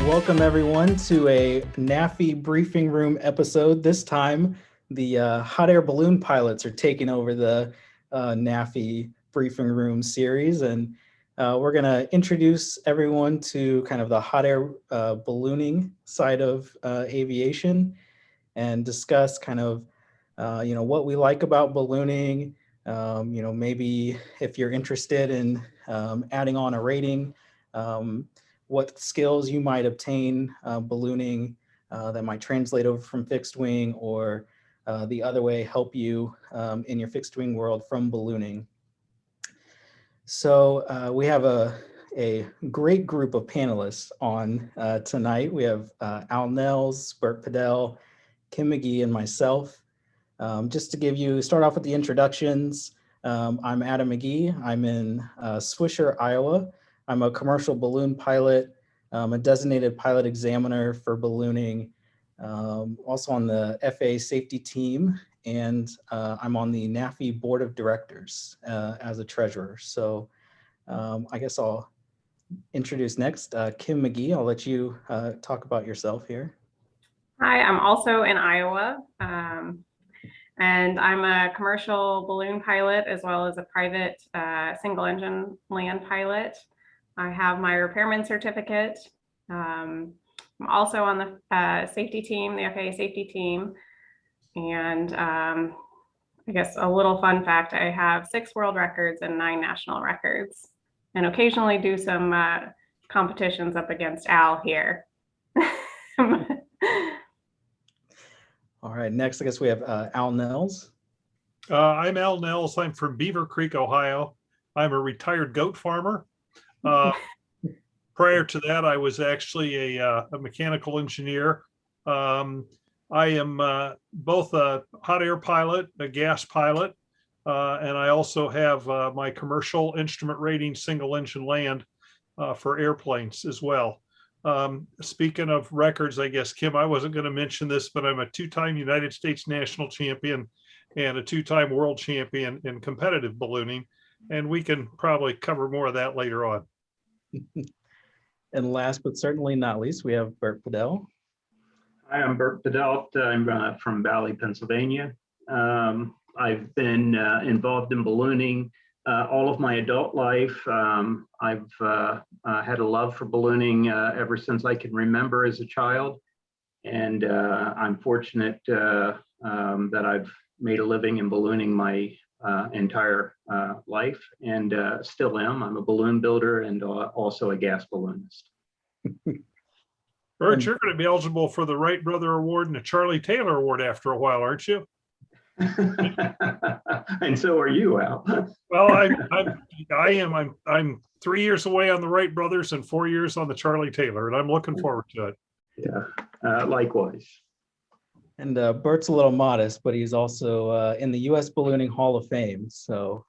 Welcome everyone to a NAFI Briefing Room episode. This time, the hot air balloon pilots are taking over the NAFI Briefing Room series, and we're going to introduce everyone to kind of the hot air ballooning side of aviation, and discuss kind of what we like about ballooning. Maybe if you're interested in adding on a rating. What skills you might obtain ballooning that might translate over from fixed wing, or the other way, help you in your fixed wing world from ballooning. So we have a great group of panelists on tonight. We have Nels, Burt Padell, Kim Magee, and myself. Just to start off with the introductions, I'm Adam Magee. I'm in Swisher, Iowa. I'm a commercial balloon pilot, a designated pilot examiner for ballooning, also on the FAA safety team, and I'm on the NAFI board of directors as a treasurer. So I guess I'll introduce next Kim Magee. I'll let you talk about yourself here. Hi, I'm also in Iowa, and I'm a commercial balloon pilot as well as a private single engine land pilot. I have my repairman certificate. I'm also on the safety team, the FAA safety team. And I guess a little fun fact, I have 6 world records and 9 national records, and occasionally do some competitions up against Al here. All right, next I guess we have Al Nels. I'm Al Nels. I'm from Beaver Creek, Ohio. I'm a retired goat farmer. Prior to that, I was actually a mechanical engineer. I am both a hot air pilot, a gas pilot, and I also have my commercial instrument rating single engine land for airplanes as well. Speaking of records, I guess, Kim, I wasn't going to mention this, but I'm a 2-time United States national champion and a 2-time world champion in competitive ballooning. And we can probably cover more of that later on. And last but certainly not least, we have Bert Padell. Hi, I'm Burt Padelt. I'm from Valley, Pennsylvania. I've been involved in ballooning all of my adult life. I've had a love for ballooning ever since I can remember as a child. And I'm fortunate that I've made a living in ballooning my entire life, and still am. I'm a balloon builder and also a gas balloonist. Bert, you're going to be eligible for the Wright Brother Award and the Charlie Taylor Award after a while, aren't you? And so are you, Al. Well, I am. I'm 3 years away on the Wright Brothers and 4 years on the Charlie Taylor, and I'm looking forward to it. Yeah, likewise. And Bert's a little modest, but he's also in the U.S. Ballooning Hall of Fame. So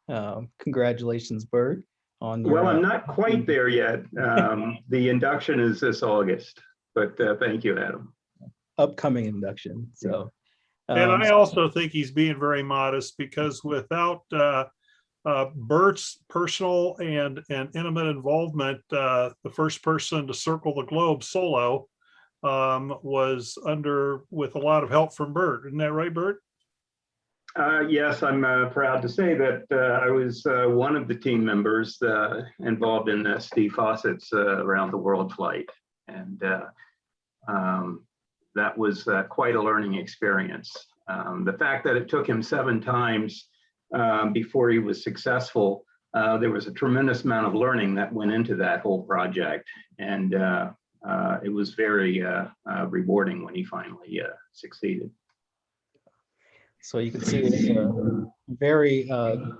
congratulations, Bert. Well, I'm not quite there yet. The induction is this August, but thank you, Adam. Upcoming induction. So, and I also think he's being very modest, because without Bert's personal and intimate involvement, the first person to circle the globe solo was with a lot of help from Bert. Isn't that right, Bert? Yes, I'm proud to say that I was one of the team members involved in Steve Fawcett's around the world flight. And that was quite a learning experience. The fact that it took him 7 times before he was successful, there was a tremendous amount of learning that went into that whole project. And it was very rewarding when he finally succeeded. So you can see it's a very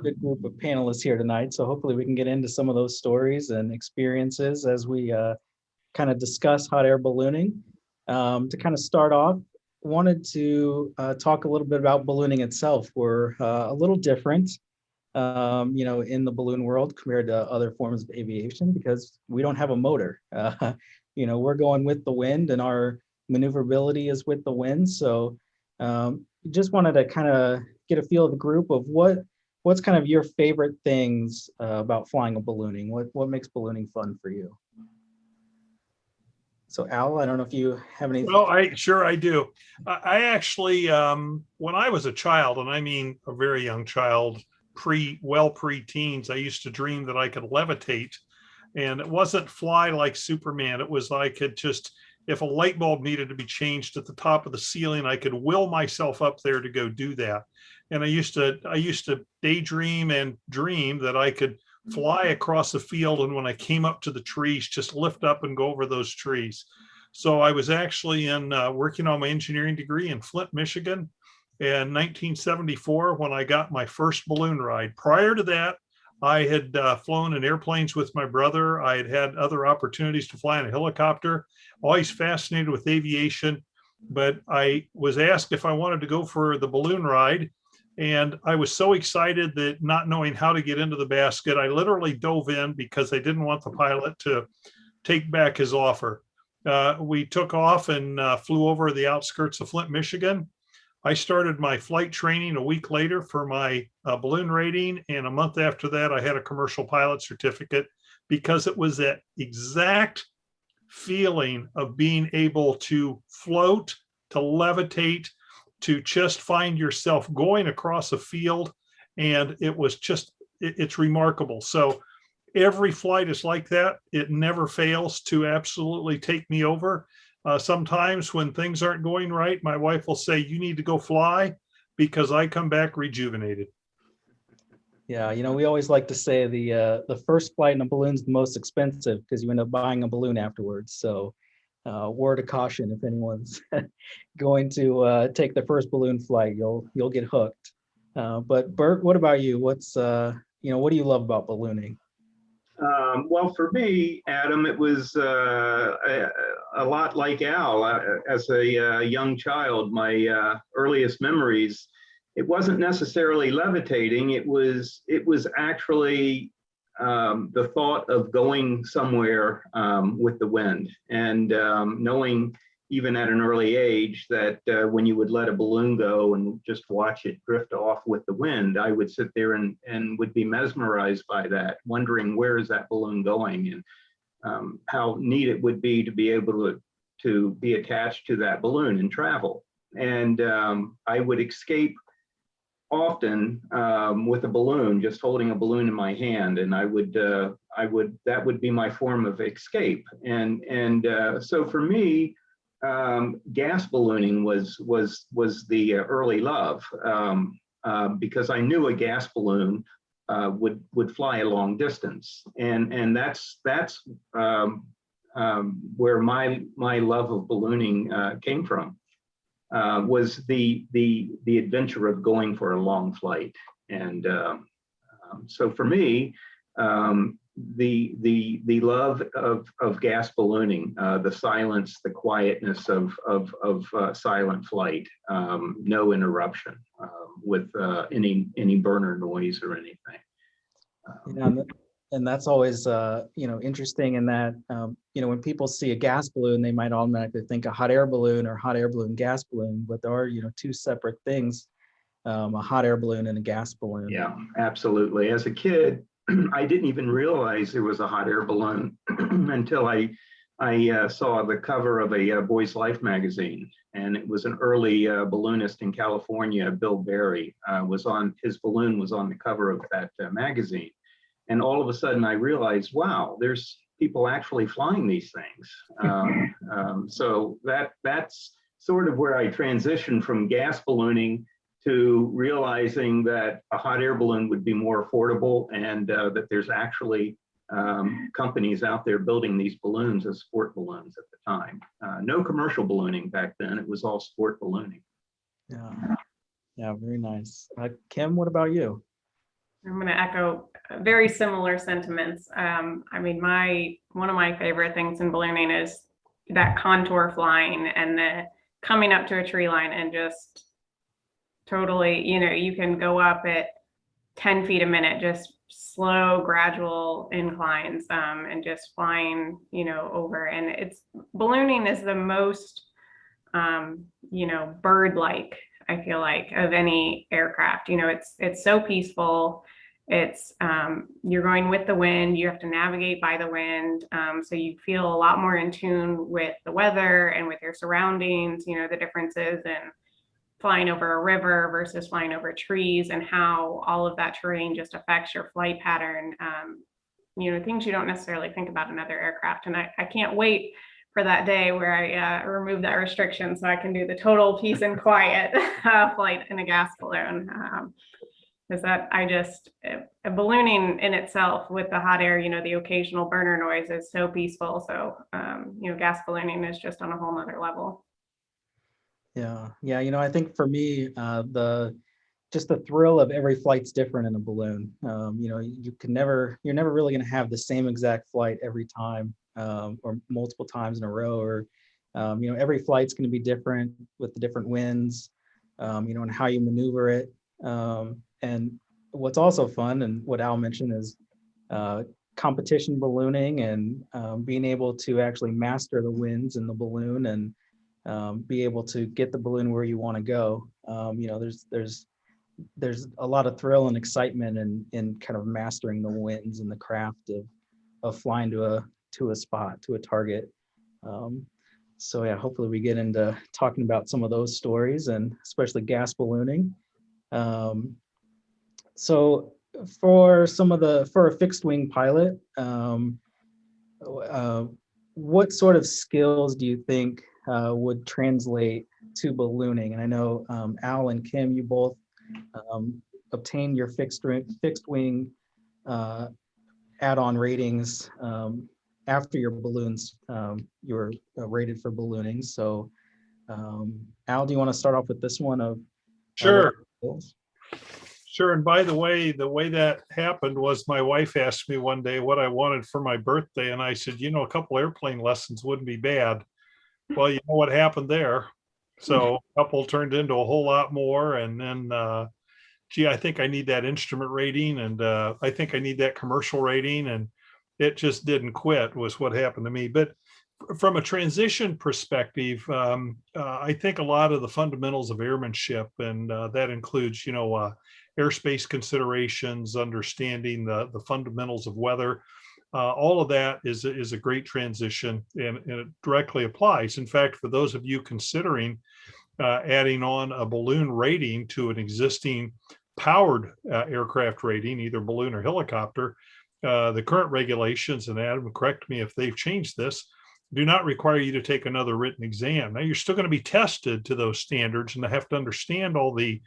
good group of panelists here tonight. So hopefully we can get into some of those stories and experiences as we kind of discuss hot air ballooning. To kind of start off, wanted to talk a little bit about ballooning itself. We're a little different, in the balloon world compared to other forms of aviation, because we don't have a motor. We're going with the wind, and our maneuverability is with the wind. So just wanted to kind of get a feel of the group of what's kind of your favorite things about flying a ballooning. What makes ballooning fun for you? So Al, I don't know if you have any. Well, I do. I actually, when I was a child, and I mean a very young child, pre-teens, I used to dream that I could levitate, and it wasn't fly like Superman. It was I could just, if a light bulb needed to be changed at the top of the ceiling, I could will myself up there to go do that. And I used to daydream and dream that I could fly across the field, and when I came up to the trees, just lift up and go over those trees. So I was actually working on my engineering degree in Flint, Michigan in 1974 when I got my first balloon ride. Prior to that, I had flown in airplanes with my brother. I had other opportunities to fly in a helicopter, always fascinated with aviation, but I was asked if I wanted to go for the balloon ride. And I was so excited that, not knowing how to get into the basket, I literally dove in because I didn't want the pilot to take back his offer. We took off and flew over the outskirts of Flint, Michigan. I started my flight training a week later for my balloon rating. And a month after that, I had a commercial pilot certificate, because it was that exact feeling of being able to float, to levitate, to just find yourself going across a field. And it was just, it's remarkable. So every flight is like that. It never fails to absolutely take me over. Sometimes when things aren't going right, my wife will say, you need to go fly, because I come back rejuvenated. Yeah, we always like to say the first flight in a balloon is the most expensive, because you end up buying a balloon afterwards. So word of caution, if anyone's going to take the first balloon flight, you'll get hooked. But Bert, what about you? What's what do you love about ballooning? Well, for me, Adam, it was a lot like Al. As a young child, my earliest memories, it wasn't necessarily levitating. It was actually the thought of going somewhere with the wind, and knowing, even at an early age, that when you would let a balloon go and just watch it drift off with the wind, I would sit there and would be mesmerized by that, wondering where is that balloon going, and how neat it would be to be able to be attached to that balloon and travel. And I would escape often with a balloon, just holding a balloon in my hand, and that would be my form of escape. And so for me, gas ballooning was the early love, because I knew a gas balloon would fly a long distance, and that's where my love of ballooning came from. Was the adventure of going for a long flight. And so for me, the love of gas ballooning, the silence, the quietness of silent flight, no interruption with any burner noise or anything. And that's always interesting in that when people see a gas balloon, they might automatically think a hot air balloon or hot air balloon gas balloon, but there are two separate things, a hot air balloon and a gas balloon. Yeah, absolutely. As a kid, I didn't even realize there was a hot air balloon until I saw the cover of a Boys Life magazine, and it was an early balloonist in California, Bill Berry, his balloon was on the cover of that magazine. And all of a sudden I realized, wow, there's people actually flying these things. So that's sort of where I transitioned from gas ballooning to realizing that a hot air balloon would be more affordable, and that there's actually companies out there building these balloons as sport balloons at the time. No commercial ballooning back then, it was all sport ballooning. Yeah, very nice. Kim, what about you? I'm going to echo very similar sentiments. I mean, one of my favorite things in ballooning is that contour flying and the coming up to a tree line and just totally, you can go up at 10 feet a minute, just slow, gradual inclines, and just flying, over. And ballooning is the most, bird-like, I feel like, of any aircraft. It's so peaceful. It's you're going with the wind, you have to navigate by the wind. So you feel a lot more in tune with the weather and with your surroundings, you know, the differences in flying over a river versus flying over trees, and how all of that terrain just affects your flight pattern. You know, things you don't necessarily think about in other aircraft. And I can't wait for that day where I remove that restriction so I can do the total peace and quiet flight in a gas balloon. Is that ballooning in itself with the hot air, you know, the occasional burner noise is so peaceful. So, you know, gas ballooning is just on a whole nother level. Yeah. You know, I think for me, just the thrill of every flight's different in a balloon. You know, you're never really going to have the same exact flight every time, or multiple times in a row, or, you know, every flight's going to be different with the different winds, you know, and how you maneuver it. And what's also fun, and what Al mentioned, is competition ballooning, and being able to actually master the winds in the balloon, and be able to get the balloon where you want to go. You know, there's a lot of thrill and excitement in kind of mastering the winds and the craft of flying to a spot, to a target. So yeah, hopefully we get into talking about some of those stories, and especially gas ballooning. So for a fixed wing pilot, what sort of skills do you think would translate to ballooning? And I know Al and Kim, you both obtained your fixed wing add-on ratings after your balloons, you were rated for ballooning. So Al, do you want to start off with this one of? Sure. Sure. And by the way that happened was my wife asked me one day what I wanted for my birthday. And I said, you know, a couple airplane lessons wouldn't be bad. Well, you know what happened there. So a couple turned into a whole lot more. And then, gee, I think I need that instrument rating, and I think I need that commercial rating. And it just didn't quit, was what happened to me. But from a transition perspective, I think a lot of the fundamentals of airmanship, and that includes, you know, airspace considerations, understanding the fundamentals of weather, all of that is a great transition, and it directly applies. In fact, for those of you considering adding on a balloon rating to an existing powered aircraft rating, either balloon or helicopter, the current regulations, and Adam, correct me if they've changed this, do not require you to take another written exam. Now, you're still going to be tested to those standards and have to understand all the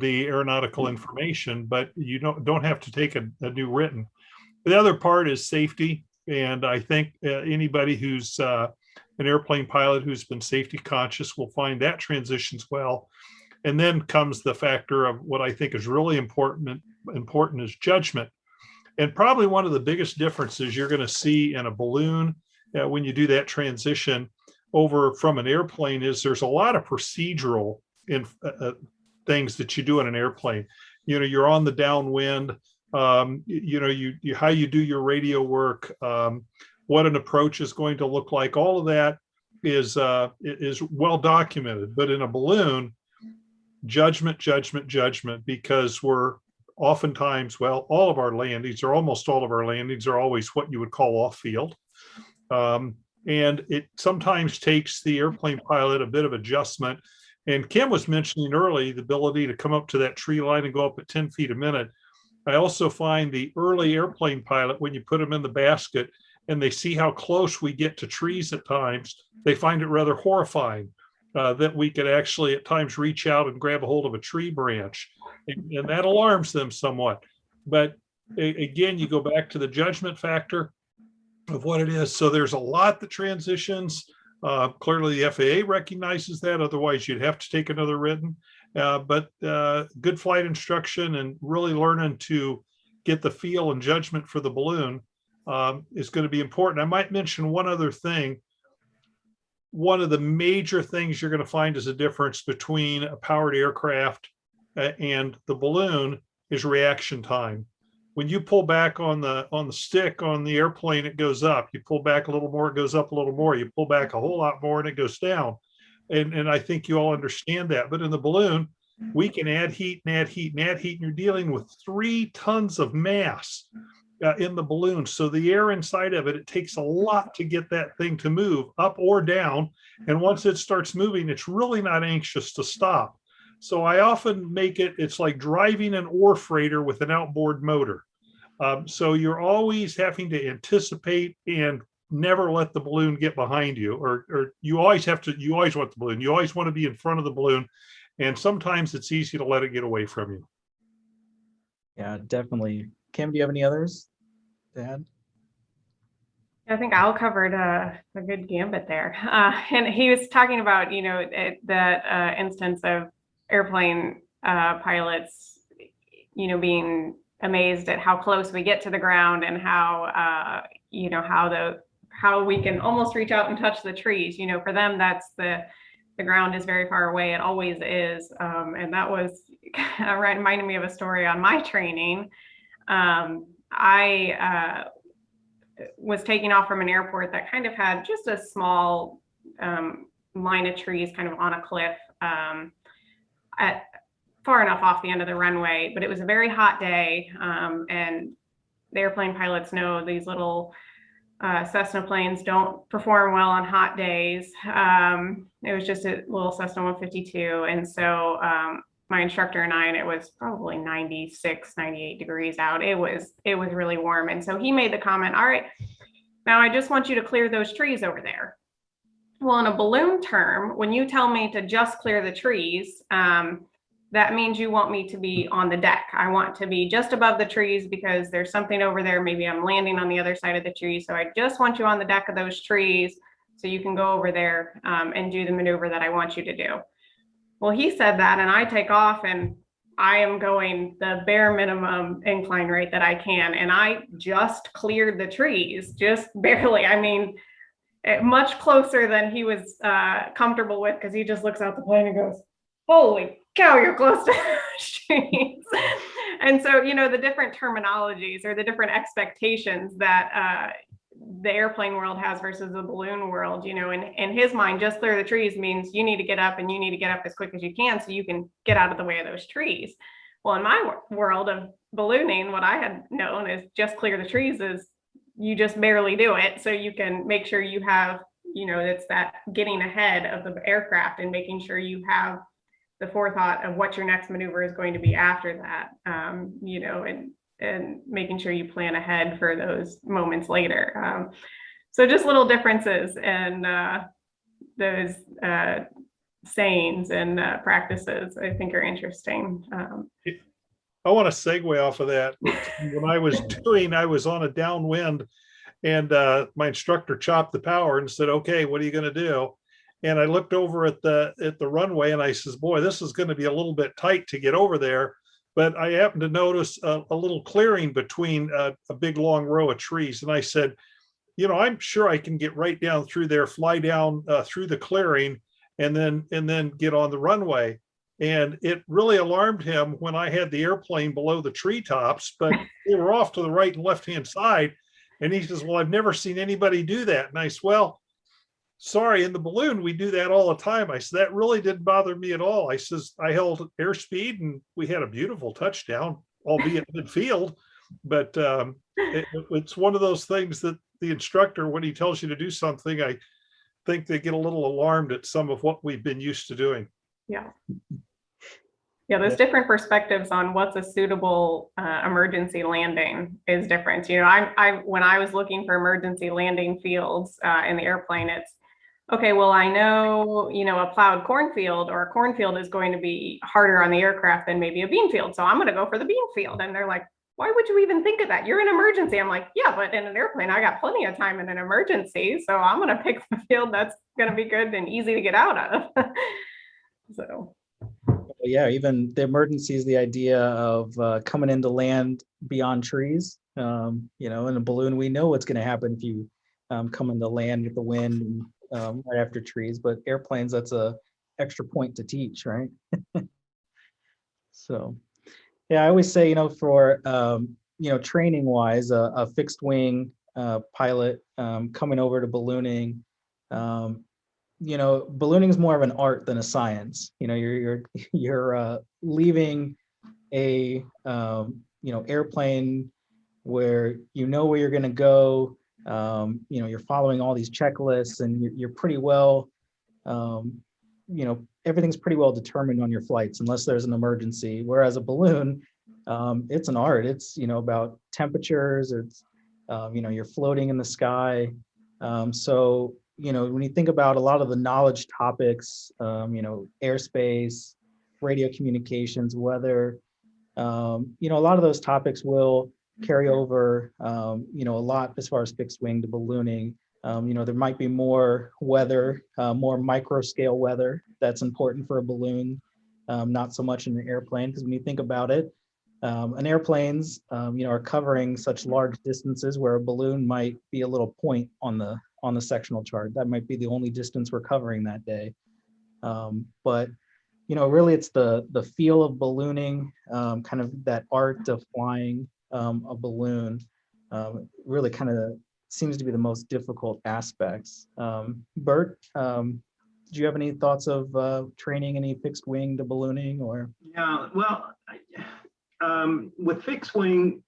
aeronautical information, but you don't have to take a new written. The other part is safety. And I think anybody who's an airplane pilot who's been safety conscious will find that transitions well. And then comes the factor of what I think is really important is judgment. And probably one of the biggest differences you're going to see in a balloon when you do that transition over from an airplane is there's a lot of procedural things that you do in an airplane. You know, you're on the downwind, you know, how you do your radio work, what an approach is going to look like. All of that is well documented. But in a balloon, judgment, because we're oftentimes, well, all of our landings, or almost all of our landings, are always what you would call off field. And it sometimes takes the airplane pilot a bit of adjustment. And Kim was mentioning early the ability to come up to that tree line and go up at 10 feet a minute. I also find the early airplane pilot, when you put them in the basket and they see how close we get to trees at times, they find it rather horrifying that we could actually at times reach out and grab a hold of a tree branch. And that alarms them somewhat. But again, you go back to the judgment factor of what it is. So there's a lot that transitions. Clearly the FAA recognizes that, otherwise you'd have to take another written. But good flight instruction and really learning to get the feel and judgment for the balloon is going to be important. I might mention one other thing. One of the major things you're going to find is a difference between a powered aircraft and the balloon is reaction time. When you pull back on the stick on the airplane, it goes up. You pull back a little more, it goes up a little more. You pull back a whole lot more and it goes down. And I think you all understand that. But in the balloon, we can add heat and add heat and add heat, and you're dealing with 3 tons of mass in the balloon. So the air inside of it, it takes a lot to get that thing to move up or down. And once it starts moving, it's really not anxious to stop. So I often make it's like driving an ore freighter with an outboard motor. So you're always having to anticipate and never let the balloon get behind you, or you always want the balloon. You always want to be in front of the balloon. And sometimes it's easy to let it get away from you. Yeah, definitely. Kim, do you have any others to add? I think Al covered a good gambit there. And he was talking about, that instance of airplane pilots, being amazed at how close we get to the ground and how, how we can almost reach out and touch the trees. For them, that's the ground is very far away. It always is. And that was reminded me of a story on my training. I was taking off from an airport that kind of had just a small line of trees kind of on a cliff far enough off the end of the runway, but it was a very hot day. And the airplane pilots know these little Cessna planes don't perform well on hot days. It was just a little Cessna 152. And so my instructor and I, and it was probably 96, 98 degrees out. It was really warm. And so he made the comment, all right, now I just want you to clear those trees over there. Well, in a balloon term, when you tell me to just clear the trees, that means you want me to be on the deck. I want to be just above the trees because there's something over there. Maybe I'm landing on the other side of the tree. So I just want you on the deck of those trees so you can go over there and do the maneuver that I want you to do. Well, he said that, and I take off and I am going the bare minimum incline rate that I can. And I just cleared the trees, just barely. I mean, much closer than he was comfortable with, because he just looks out the plane and goes, holy cow, you're close to the trees. And so, the different terminologies or the different expectations that the airplane world has versus the balloon world, in his mind, just clear the trees means you need to get up, and you need to get up as quick as you can so you can get out of the way of those trees. Well, in my world of ballooning, what I had known is just clear the trees is you just barely do it. So you can make sure you have, it's that getting ahead of the aircraft and making sure you have the forethought of what your next maneuver is going to be after that, and making sure you plan ahead for those moments later. So just little differences and those sayings and practices I think are interesting. I want to segue off of that. When I was on a downwind, and my instructor chopped the power and said, okay, what are you going to do? And I looked over at the runway and I says, boy, this is going to be a little bit tight to get over there. But I happened to notice a little clearing between a big long row of trees. And I said, I'm sure I can get right down through there, fly down through the clearing, and then get on the runway. And it really alarmed him when I had the airplane below the treetops, but they were off to the right and left-hand side. And he says, well, I've never seen anybody do that. And I said, well, sorry, in the balloon, we do that all the time. I said, that really didn't bother me at all. I says, I held airspeed and we had a beautiful touchdown, albeit midfield. But it's one of those things that the instructor, when he tells you to do something, I think they get a little alarmed at some of what we've been used to doing. Yeah. Yeah, there's different perspectives on what's a suitable emergency landing is different. When I was looking for emergency landing fields in the airplane, it's okay, well, I know, a plowed cornfield or a cornfield is going to be harder on the aircraft than maybe a bean field. So I'm going to go for the bean field. And they're like, why would you even think of that? You're in an emergency. I'm like, yeah, but in an airplane, I got plenty of time in an emergency. So I'm going to pick the field that's going to be good and easy to get out of. So. Yeah, even the emergency is the idea of coming into land beyond trees. In a balloon, we know what's going to happen if you come into land with the wind and right after trees. But airplanes, that's a extra point to teach, right? So, yeah, I always say, for training wise, a fixed wing pilot coming over to ballooning. ballooning is more of an art than a science. You're leaving a airplane where where you're going to go. You're following all these checklists, and you're pretty well, everything's pretty well determined on your flights unless there's an emergency. Whereas a balloon, it's an art. It's about temperatures. It's you're floating in the sky. So when you think about a lot of the knowledge topics, airspace, radio communications, weather, a lot of those topics will carry over, a lot as far as fixed wing to ballooning. There might be more weather, more micro scale weather that's important for a balloon, not so much in an airplane, because when you think about it, an airplanes, are covering such large distances where a balloon might be a little point on the sectional chart. That might be the only distance we're covering that day. But really it's the feel of ballooning, kind of that art of flying a balloon, really kind of seems to be the most difficult aspects. Bert, do you have any thoughts of training any fixed wing to ballooning or? Yeah, well, with fixed wing,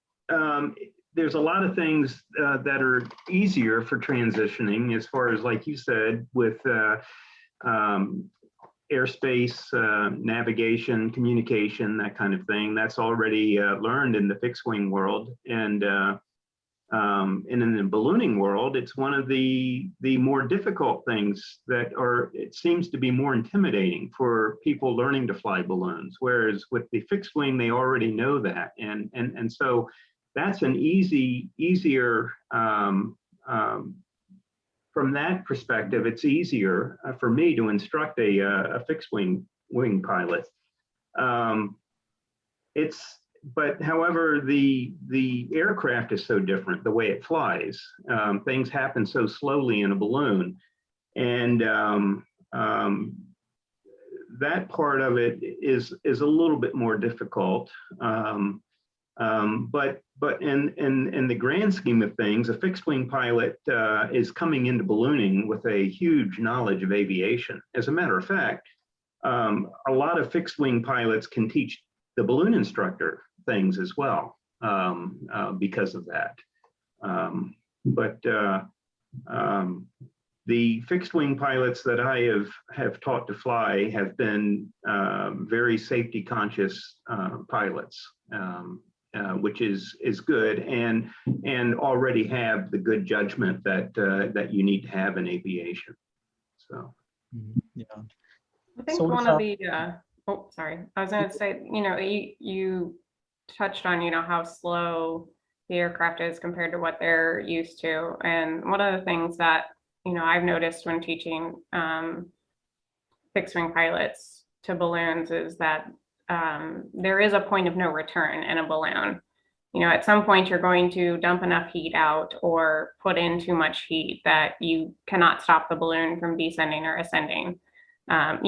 there's a lot of things that are easier for transitioning, as far as, like you said, with airspace, navigation, communication, that kind of thing. That's already learned in the fixed wing world, and in the ballooning world, it's one of the more difficult things it seems to be more intimidating for people learning to fly balloons. Whereas with the fixed wing, they already know that, and so that's an easier. From that perspective, it's easier for me to instruct a fixed wing pilot. But however, the aircraft is so different, the way it flies. Things happen so slowly in a balloon, and that part of it is a little bit more difficult. But in the grand scheme of things, a fixed wing pilot is coming into ballooning with a huge knowledge of aviation. As a matter of fact, a lot of fixed wing pilots can teach the balloon instructor things as well, because of that. The fixed wing pilots that I have taught to fly have been very safety conscious pilots, which is good, and already have the good judgment that you need to have in aviation. So, yeah. I think one of the oh, sorry, I was going to say, you touched on, how slow the aircraft is compared to what they're used to. And one of the things that, I've noticed when teaching fixed wing pilots to balloons is that there is a point of no return in a balloon. At some point you're going to dump enough heat out or put in too much heat that you cannot stop the balloon from descending or ascending. At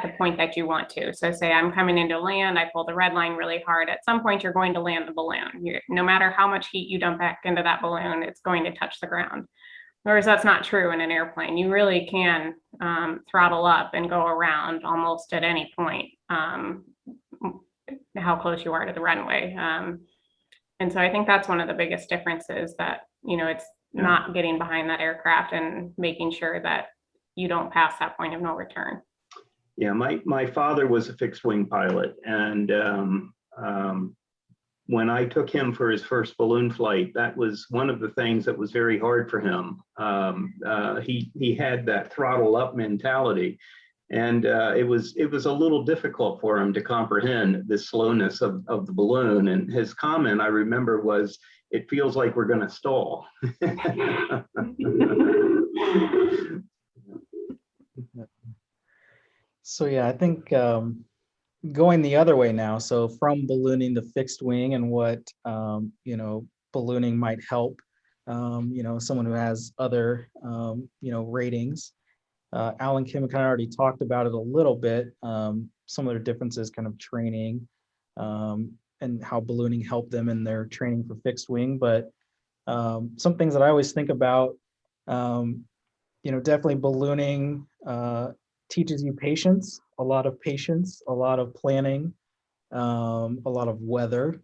the point that you want to. So say I'm coming into land, I pull the red line really hard. At some point, you're going to land the balloon. No matter how much heat you dump back into that balloon, it's going to touch the ground. Whereas that's not true in an airplane. You really can throttle up and go around almost at any point, how close you are to the runway. And so I think that's one of the biggest differences, that, it's not getting behind that aircraft and making sure that you don't pass that point of no return. Yeah, my father was a fixed wing pilot, and when I took him for his first balloon flight, that was one of the things that was very hard for him. He had that throttle up mentality, and it was a little difficult for him to comprehend the slowness of the balloon. And his comment, I remember, was, "It feels like we're going to stall." So yeah, I think going the other way now, so from ballooning to fixed wing, and what ballooning might help someone who has other ratings. Alan, Kim kind of already talked about it a little bit, some of their differences, kind of training, and how ballooning helped them in their training for fixed wing. But some things that I always think about, definitely ballooning teaches you patience, a lot of patience, a lot of planning, a lot of weather.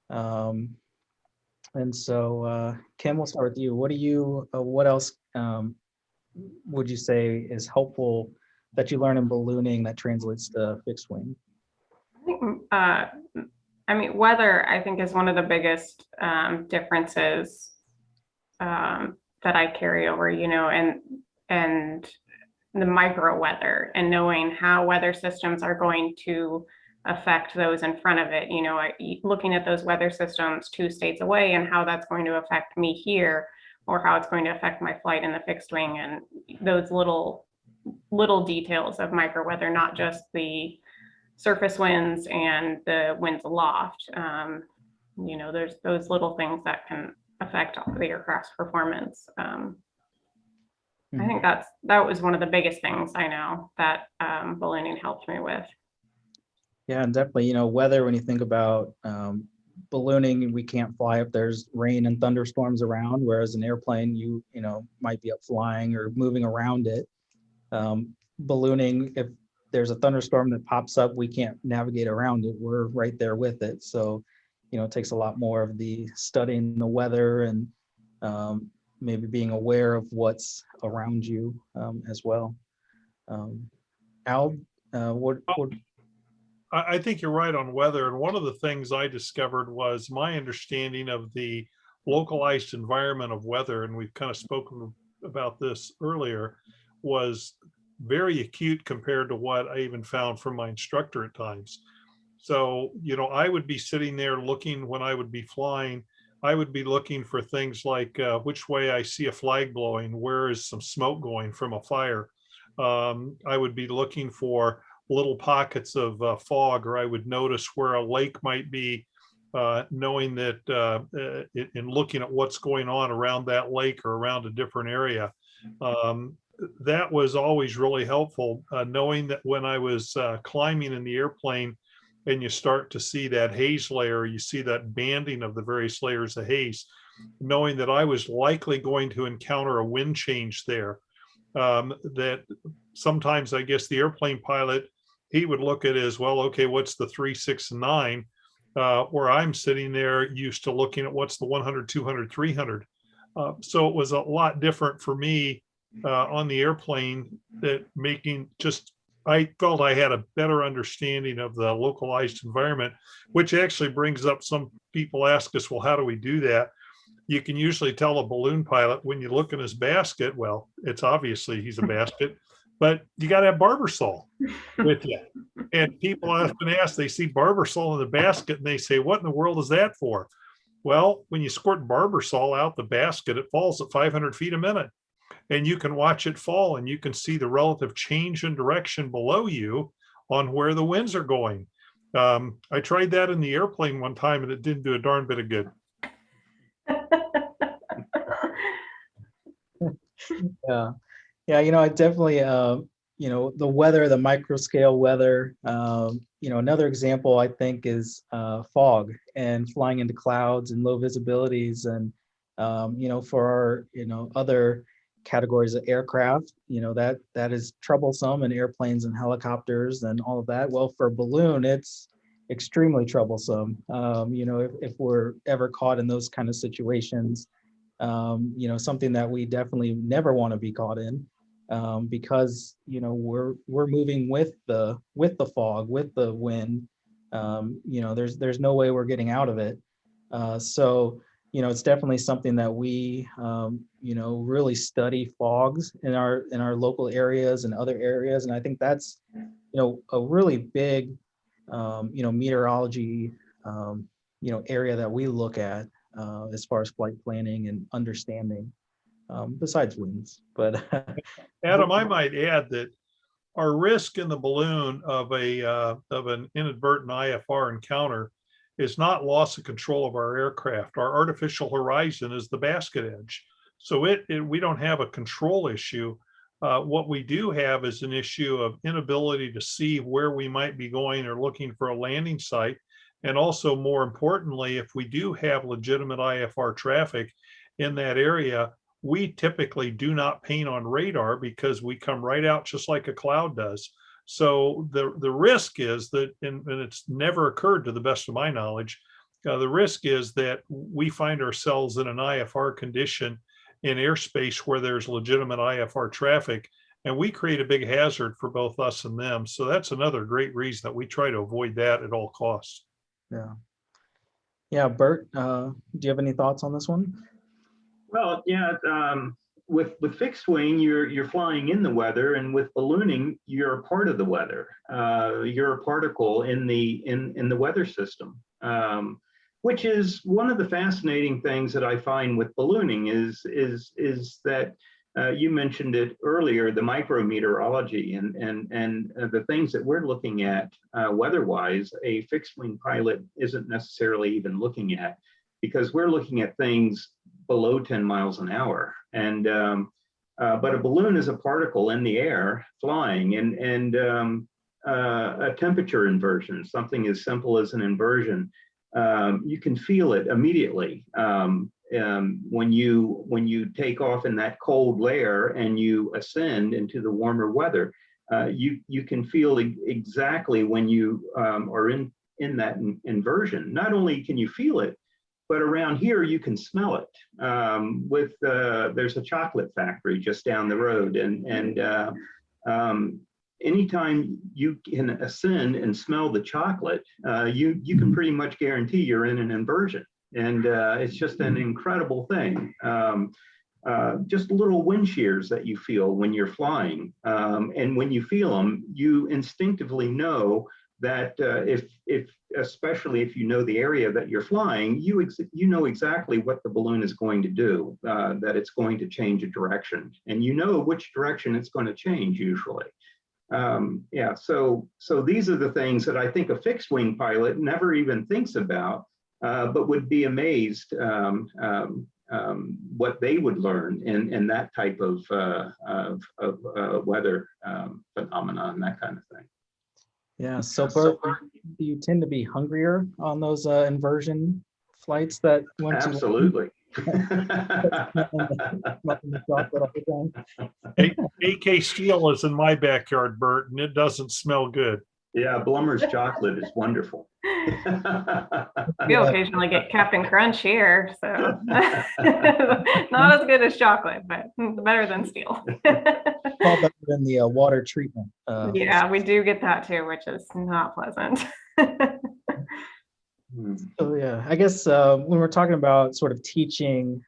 And so, Kim, we'll start with you. What else would you say is helpful that you learn in ballooning that translates to fixed wing? I think, I mean, weather, I think, is one of the biggest differences that I carry over, and the micro weather, and knowing how weather systems are going to affect those in front of it, looking at those weather systems 2 states away and how that's going to affect me here, or how it's going to affect my flight in the fixed wing, and those little details of micro weather, not just the surface winds and the winds aloft. There's those little things that can affect the aircraft's performance. I think that was one of the biggest things I know that ballooning helped me with. Yeah, and definitely, weather, when you think about ballooning, we can't fly if there's rain and thunderstorms around, whereas an airplane, you might be up flying or moving around it. Ballooning, if there's a thunderstorm that pops up, we can't navigate around it. We're right there with it. So, it takes a lot more of the studying the weather and maybe being aware of what's around you as well. Al, what I think you're right on weather. And one of the things I discovered was my understanding of the localized environment of weather, and we've kind of spoken about this earlier, was very acute compared to what I even found from my instructor at times. So, I would be sitting there looking when I would be flying, I would be looking for things like which way I see a flag blowing, where is some smoke going from a fire. I would be looking for little pockets of fog, or I would notice where a lake might be, knowing that in looking at what's going on around that lake or around a different area. That was always really helpful, knowing that when I was climbing in the airplane and you start to see that haze layer, you see that banding of the various layers of haze, knowing that I was likely going to encounter a wind change there. That sometimes I guess the airplane pilot, he would look at it as, well, okay, what's the 3, 6, and 9? Where I'm sitting there used to looking at what's the 100, 200, 300. So it was a lot different for me on the airplane, that I felt I had a better understanding of the localized environment, which actually brings up, some people ask us, well, how do we do that? You can usually tell a balloon pilot when you look in his basket, well, it's obviously he's a basket, but you got to have Barbasol with you. And people often ask, they see Barbasol in the basket and they say, what in the world is that for? Well, when you squirt Barbasol out the basket, it falls at 500 feet a minute. And you can watch it fall, and you can see the relative change in direction below you on where the winds are going. I tried that in the airplane one time, and it didn't do a darn bit of good. Yeah, I definitely, the weather, the micro scale weather, another example I think is fog and flying into clouds and low visibilities. And, for our, other categories of aircraft, that is troublesome, and airplanes and helicopters and all of that. Well, for a balloon, it's extremely troublesome. If we're ever caught in those kind of situations, something that we definitely never want to be caught in, because we're moving with the fog, with the wind. There's no way we're getting out of it. So it's definitely something that we really study fogs in our local areas and other areas, and I think that's a really big meteorology area that we look at as far as flight planning and understanding, besides winds. But Adam, I might add that our risk in the balloon of an inadvertent IFR encounter is not loss of control of our aircraft. Our artificial horizon is the basket edge. So we don't have a control issue. What we do have is an issue of inability to see where we might be going or looking for a landing site. And also, more importantly, if we do have legitimate IFR traffic in that area, we typically do not paint on radar because we come right out just like a cloud does. So the risk is that, and it's never occurred to the best of my knowledge, the risk is that we find ourselves in an IFR condition in airspace where there's legitimate IFR traffic, and we create a big hazard for both us and them. So that's another great reason that we try to avoid that at all costs. Yeah. Yeah, Bert, do you have any thoughts on this one? Well, yeah, with fixed wing, you're flying in the weather, and with ballooning, you're a part of the weather. You're a particle in the weather system, which is one of the fascinating things that I find with ballooning is that you mentioned it earlier, the micrometeorology and the things that we're looking at weather-wise, a fixed wing pilot isn't necessarily even looking at, because we're looking at things below 10 miles an hour. And but a balloon is a particle in the air flying, and a temperature inversion, something as simple as an inversion, you can feel it immediately. When you take off in that cold layer and you ascend into the warmer weather, you can feel exactly when you are in that inversion. Not only can you feel it, but around here you can smell it. There's a chocolate factory just down the road, and anytime you can ascend and smell the chocolate, you can pretty much guarantee you're in an inversion. And it's just an incredible thing. Just little wind shears that you feel when you're flying. And when you feel them, you instinctively know that especially if you know the area that you're flying, you know exactly what the balloon is going to do, that it's going to change a direction. And you know which direction it's going to change usually. Yeah, so these are the things that I think a fixed wing pilot never even thinks about. But would be amazed what they would learn in that type of weather phenomenon, that kind of thing. Yeah, so Bert, do you tend to be hungrier on those inversion flights that went to? Absolutely. AK Steel is in my backyard, Bert, and it doesn't smell good. Yeah, Blummer's chocolate is wonderful. We occasionally get Captain Crunch here, so not as good as chocolate, but better than steel. All better than the water treatment. Yeah, we do get that too, which is not pleasant. So yeah, I guess when we're talking about sort of teaching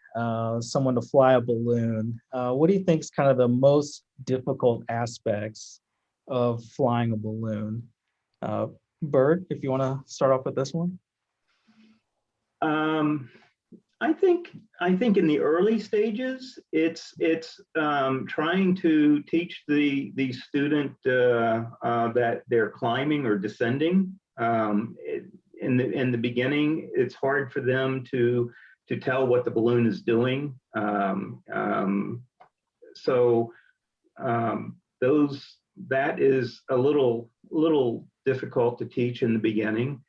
someone to fly a balloon, what do you think is kind of the most difficult aspects of flying a balloon? Bert, if you want to start off with this one. I think in the early stages, it's trying to teach the student that they're climbing or descending. In the beginning, it's hard for them to tell what the balloon is doing. That is a little difficult to teach in the beginning.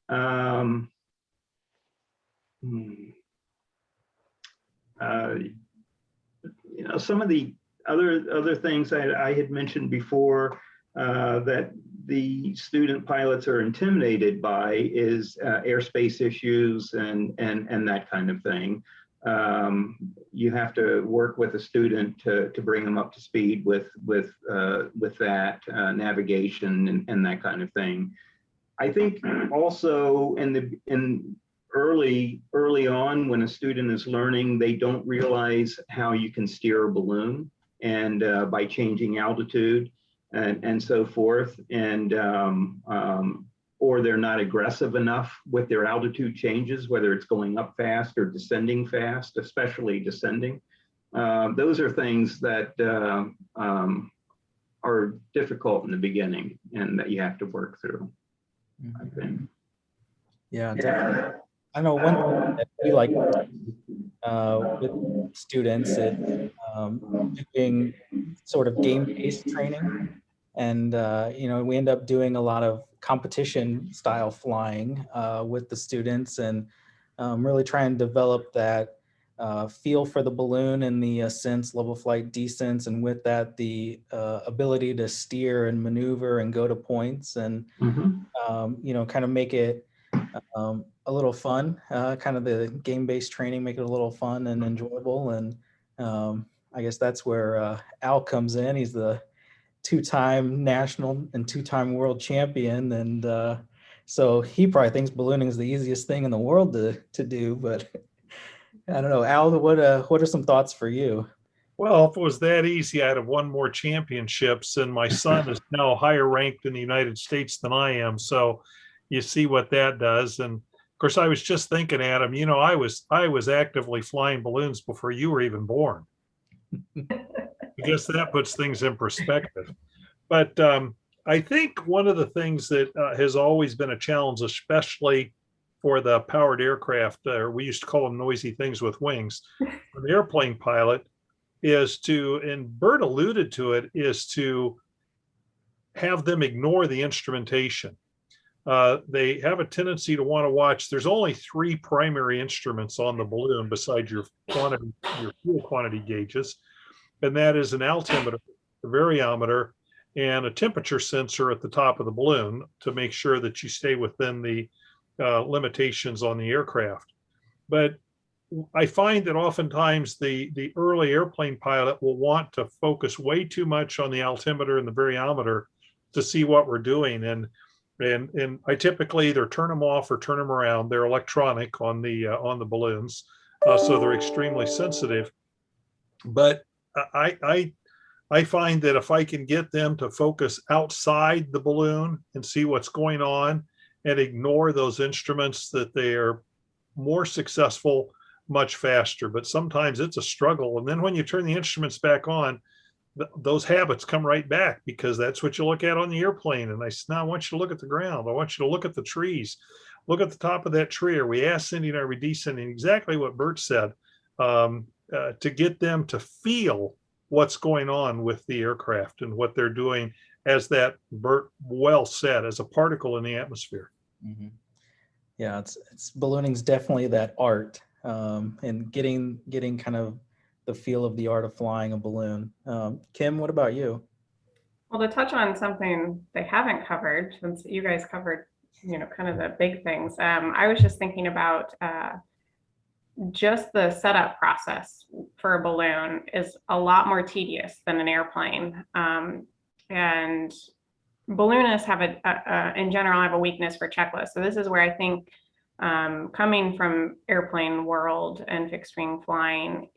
Some of the other things I had mentioned before that the student pilots are intimidated by is airspace issues and that kind of thing. You have to work with a student to bring them up to speed with that navigation and that kind of thing. I think also in early on, when a student is learning, they don't realize how you can steer a balloon, and by changing altitude and so forth, and or they're not aggressive enough with their altitude changes, whether it's going up fast or descending fast, especially descending. Those are things that are difficult in the beginning and that you have to work through, I think. Yeah, definitely. I know one thing that we like with students is doing sort of game-based training. And, we end up doing a lot of competition style flying with the students, and really trying to develop that feel for the balloon and the ascents, level flight descents, and with that, the ability to steer and maneuver and go to points and, kind of make it a little fun, kind of the game-based training, make it a little fun and enjoyable. And I guess that's where Al comes in. He's the two-time national and two-time world champion. And so he probably thinks ballooning is the easiest thing in the world to do, but I don't know. Al, what are some thoughts for you? Well, if it was that easy, I'd have won more championships, and my son is now higher ranked in the United States than I am. So you see what that does. And of course, I was just thinking, Adam, I was actively flying balloons before you were even born. I guess that puts things in perspective. But I think one of the things that has always been a challenge, especially for the powered aircraft, or we used to call them noisy things with wings, for the airplane pilot, is to, and Bert alluded to it, is to have them ignore the instrumentation. They have a tendency to want to watch. There's only 3 primary instruments on the balloon besides your fuel quantity gauges, and that is an altimeter, a variometer, and a temperature sensor at the top of the balloon to make sure that you stay within the limitations on the aircraft. But I find that oftentimes the early airplane pilot will want to focus way too much on the altimeter and the variometer to see what we're doing. And I typically either turn them off or turn them around. They're electronic on the balloons, so they're extremely sensitive. But I find that if I can get them to focus outside the balloon and see what's going on and ignore those instruments, that they are more successful much faster. But sometimes it's a struggle. And then when you turn the instruments back on, those habits come right back, because that's what you look at on the airplane. And I said, no, I want you to look at the ground. I want you to look at the trees. Look at the top of that tree. Are we ascending? Are we descending? Exactly what Bert said, to get them to feel what's going on with the aircraft and what they're doing, as that Bert well said, as a particle in the atmosphere. Mm-hmm. Yeah, it's ballooning's definitely that art, and getting kind of the feel of the art of flying a balloon. Kim, what about you? Well, to touch on something they haven't covered, since you guys covered, kind of the big things, I was just thinking about just the setup process for a balloon is a lot more tedious than an airplane. And balloonists have in general, have a weakness for checklists. So this is where I think, coming from airplane world and fixed wing flying,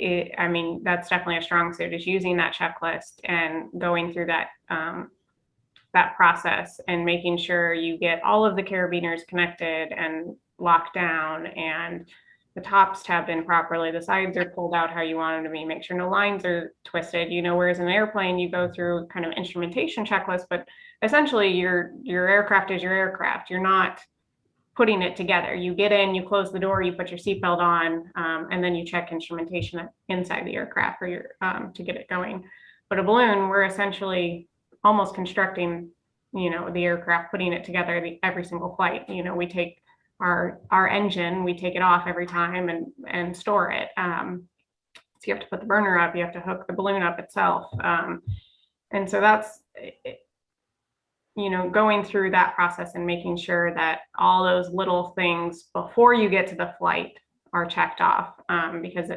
that's definitely a strong suit, is using that checklist and going through that process and making sure you get all of the carabiners connected and locked down, and the tops tabbed in properly, the sides are pulled out how you want them to be, make sure no lines are twisted, whereas in an airplane, you go through kind of instrumentation checklist, but essentially your aircraft is your aircraft. You're not putting it together. You get in, you close the door, you put your seatbelt on, and then you check instrumentation inside the aircraft for to get it going. But a balloon, we're essentially almost constructing, the aircraft, putting it together every single flight. We take our engine, we take it off every time and store it. So you have to put the burner up, you have to hook the balloon up itself. And so that's, going through that process and making sure that all those little things before you get to the flight are checked off. Because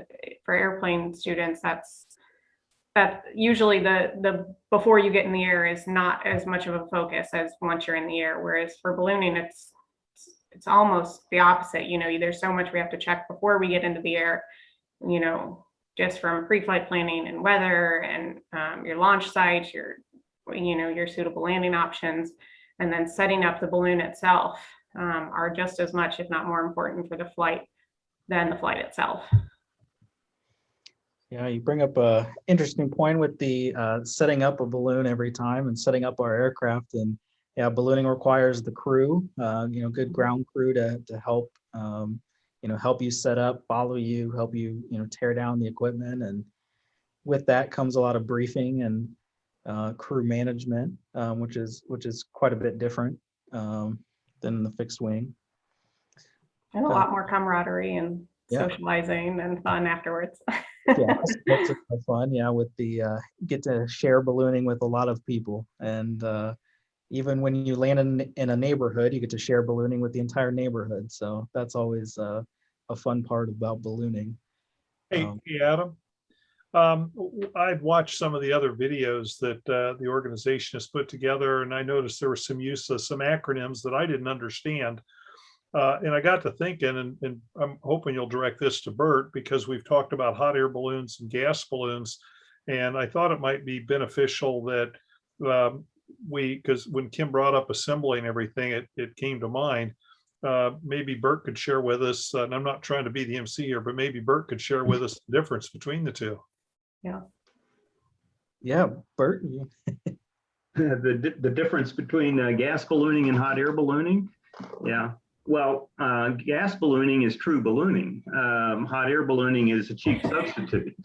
for airplane students, that's usually the before you get in the air is not as much of a focus as once you're in the air. Whereas for ballooning, it's almost the opposite. There's so much we have to check before we get into the air, just from pre-flight planning and weather and your launch sites, your suitable landing options, and then setting up the balloon itself are just as much, if not more important for the flight than the flight itself. Yeah, you bring up a interesting point with the setting up a balloon every time and setting up our aircraft. And yeah, ballooning requires the crew, good ground crew to help, help you set up, follow you, help you, tear down the equipment. And with that comes a lot of briefing and crew management, which is quite a bit different than the fixed wing. And a lot more camaraderie and Yeah. socializing and fun afterwards. Yeah, that's fun. Yeah, with the get to share ballooning with a lot of people, and even when you land in a neighborhood, you get to share ballooning with the entire neighborhood. So that's always a fun part about ballooning. Hey, Adam. I've watched some of the other videos that the organization has put together, and I noticed there was some use of some acronyms that I didn't understand. And I got to thinking, and I'm hoping you'll direct this to Bert, because we've talked about hot air balloons and gas balloons, and I thought it might be beneficial that because when Kim brought up assembly and everything, it came to mind. Maybe Bert could share with us, and I'm not trying to be the MC here, but maybe Bert could share with us the difference between the two. Yeah, Bert. The difference between gas ballooning and hot air ballooning. Yeah. Well, gas ballooning is true ballooning. Hot air ballooning is a cheap substitute.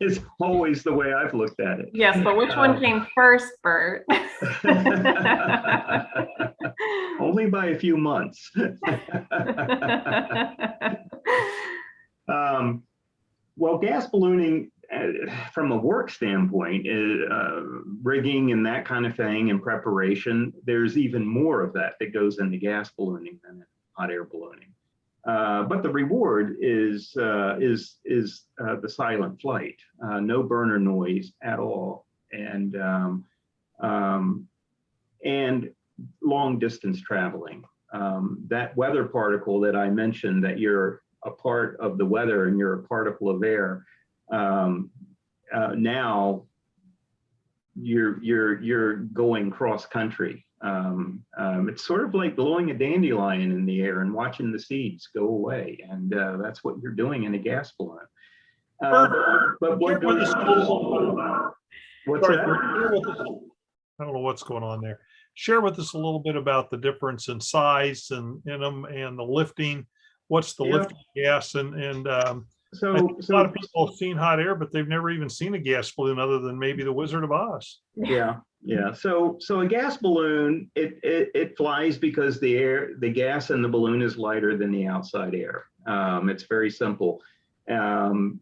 It's always the way I've looked at it. Yes, but which one came first, Bert? Only by a few months. Well, gas ballooning, from a work standpoint, rigging and that kind of thing and preparation, there's even more of that goes into gas ballooning than in hot air ballooning. But the reward is the silent flight, no burner noise at all, and long distance traveling. That weather particle that I mentioned, that you're a part of the weather and you're a particle of air. Now you're going cross country. It's sort of like blowing a dandelion in the air and watching the seeds go away, and that's what you're doing in a gas balloon. But what goes what's that? I don't know what's going on there. Share with us a little bit about the difference in size and in them and the lifting. What's the lifting gas and So a lot of people have seen hot air, but they've never even seen a gas balloon other than maybe the Wizard of Oz. Yeah. So a gas balloon, it flies because the gas in the balloon is lighter than the outside air. It's very simple, and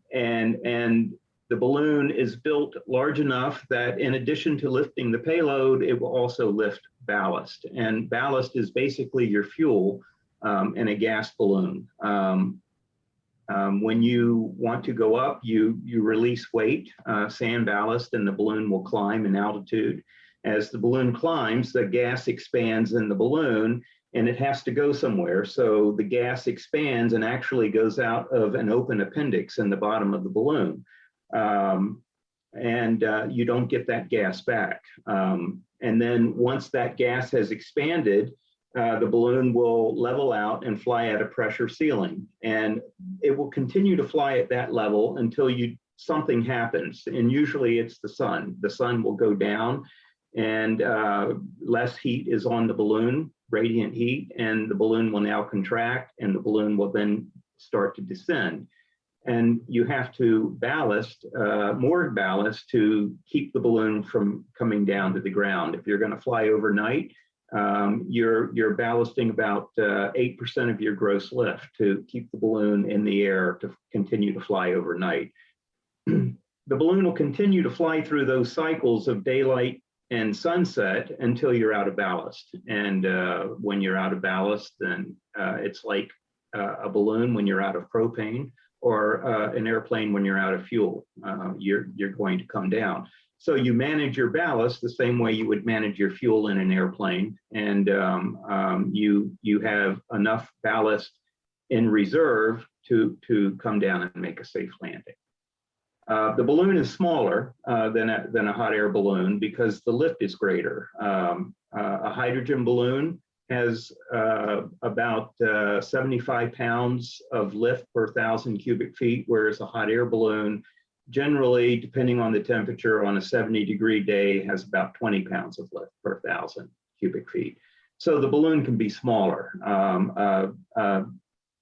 the balloon is built large enough that in addition to lifting the payload, it will also lift ballast. And ballast is basically your fuel in a gas balloon. When you want to go up, you release weight, sand ballast, and the balloon will climb in altitude. As the balloon climbs, the gas expands in the balloon, and it has to go somewhere. So the gas expands and actually goes out of an open appendix in the bottom of the balloon. You don't get that gas back. And then once that gas has expanded, the balloon will level out and fly at a pressure ceiling, and it will continue to fly at that level until something happens. And usually it's the sun. The sun will go down, and less heat is on the balloon, radiant heat, and the balloon will now contract, and the balloon will then start to descend. And you have to ballast, more ballast, to keep the balloon from coming down to the ground. If you're going to fly overnight, you're ballasting about 8% of your gross lift to keep the balloon in the air to continue to fly overnight. The balloon will continue to fly through those cycles of daylight and sunset until you're out of ballast. And when you're out of ballast, then it's like a balloon when you're out of propane, or an airplane when you're out of fuel. You're going to come down. So you manage your ballast the same way you would manage your fuel in an airplane, and you have enough ballast in reserve to come down and make a safe landing. The balloon is smaller than a hot air balloon because the lift is greater. A hydrogen balloon has about 75 pounds of lift per 1,000 cubic feet, whereas a hot air balloon, generally, depending on the temperature, on a 70-degree day, has about 20 pounds of lift per 1,000 cubic feet. So the balloon can be smaller.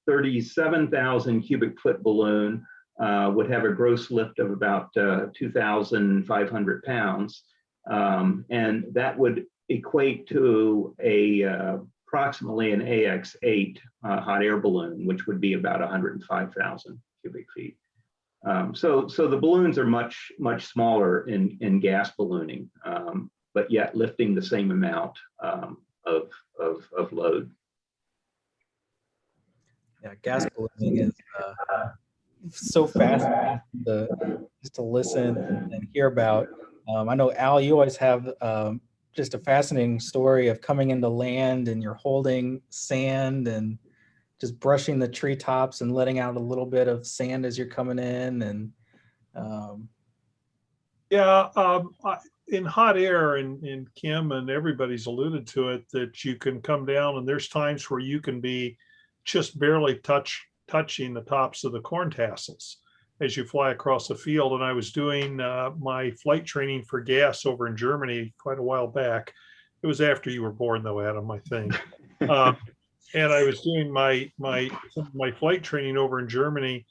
37,000 cubic foot balloon would have a gross lift of about 2,500 pounds. And that would equate to approximately an AX-8 hot air balloon, which would be about 105,000 cubic feet. So the balloons are much smaller in gas ballooning, but yet lifting the same amount of load. Yeah, gas ballooning is so fascinating just to listen and hear about. I know, Al, you always have just a fascinating story of coming into land and you're holding sand and just brushing the treetops and letting out a little bit of sand as you're coming in. And in hot air, and Kim and everybody's alluded to it, that you can come down and there's times where you can be just barely touching the tops of the corn tassels as you fly across the field. And I was doing my flight training for gas over in Germany quite a while back. It was after you were born, though, Adam, I think. And I was doing my flight training over in Germany,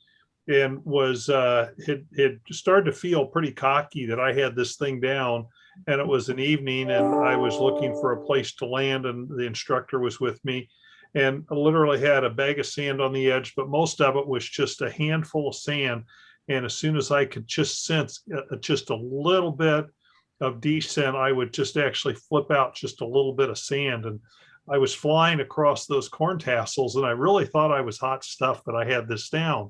and was had started to feel pretty cocky that I had this thing down. And it was an evening, and I was looking for a place to land, and the instructor was with me, and I literally had a bag of sand on the edge, but most of it was just a handful of sand. And as soon as I could just sense just a little bit of descent, I would just actually flip out just a little bit of sand. And I was flying across those corn tassels, and I really thought I was hot stuff, that I had this down.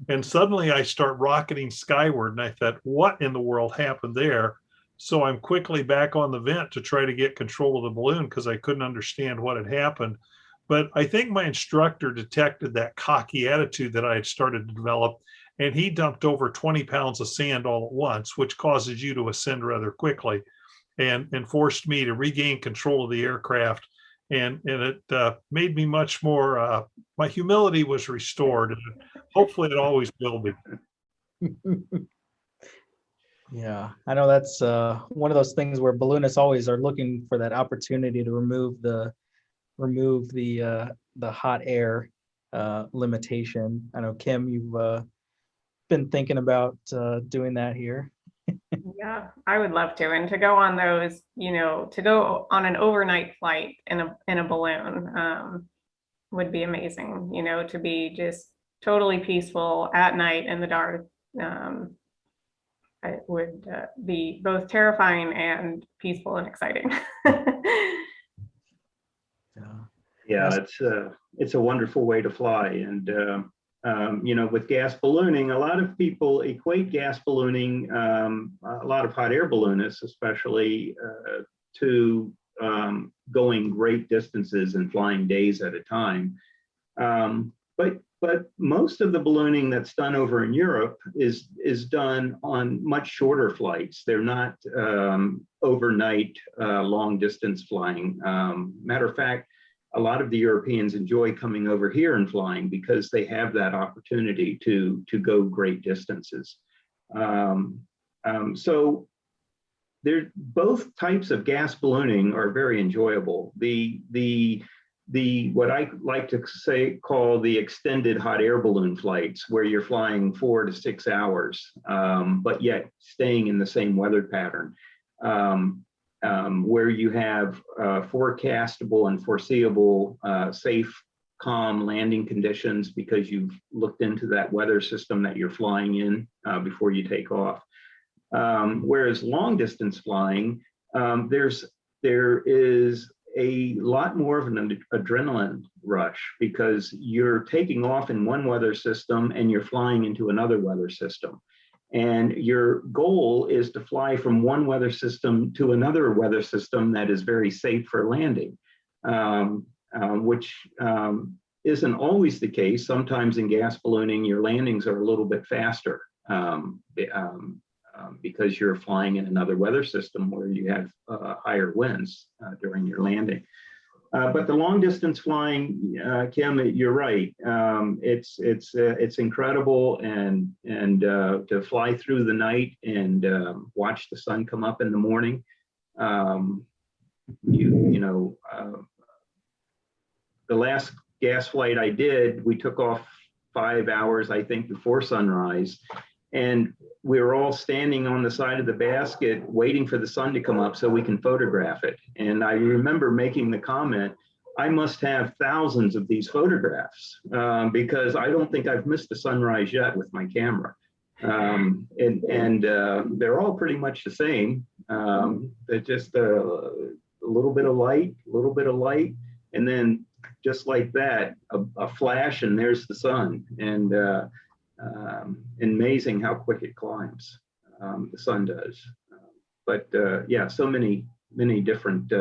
And suddenly I start rocketing skyward, and I thought, what in the world happened there? So I'm quickly back on the vent to try to get control of the balloon, because I couldn't understand what had happened. But I think my instructor detected that cocky attitude that I had started to develop, and he dumped over 20 pounds of sand all at once, which causes you to ascend rather quickly, and forced me to regain control of the aircraft. And it made me much more, my humility was restored, and hopefully it always will be. yeah, I know that's one of those things where balloonists always are looking for that opportunity to remove the hot air limitation. I know, Kim, you've been thinking about doing that here. Yeah, I would love to. And to go on those, to go on an overnight flight in a balloon would be amazing, to be just totally peaceful at night in the dark. It would be both terrifying and peaceful and exciting. Yeah, it's a wonderful way to fly. And with gas ballooning, a lot of people equate gas ballooning, a lot of hot air balloonists especially, to going great distances and flying days at a time. But most of the ballooning that's done over in Europe is done on much shorter flights. They're not overnight long distance flying. Matter of fact, a lot of the Europeans enjoy coming over here and flying because they have that opportunity to go great distances. So both types of gas ballooning are very enjoyable. The what I like to call the extended hot air balloon flights, where you're flying 4 to 6 hours, but yet staying in the same weather pattern. Where you have forecastable and foreseeable safe, calm landing conditions because you've looked into that weather system that you're flying in before you take off. Whereas long distance flying, there is a lot more of an adrenaline rush because you're taking off in one weather system and you're flying into another weather system. And your goal is to fly from one weather system to another weather system that is very safe for landing, which isn't always the case. Sometimes in gas ballooning, your landings are a little bit faster because you're flying in another weather system where you have higher winds during your landing. But the long distance flying, Kim, you're right. It's incredible, and to fly through the night and watch the sun come up in the morning. The last gas flight I did, we took off 5 hours, I think, before sunrise. And we were all standing on the side of the basket waiting for the sun to come up so we can photograph it. And I remember making the comment, I must have thousands of these photographs because I don't think I've missed a sunrise yet with my camera. They're all pretty much the same. They're just a little bit of light, and then just like that, a flash, and there's the sun. And amazing how quick it climbs. The sun does. Yeah, so many different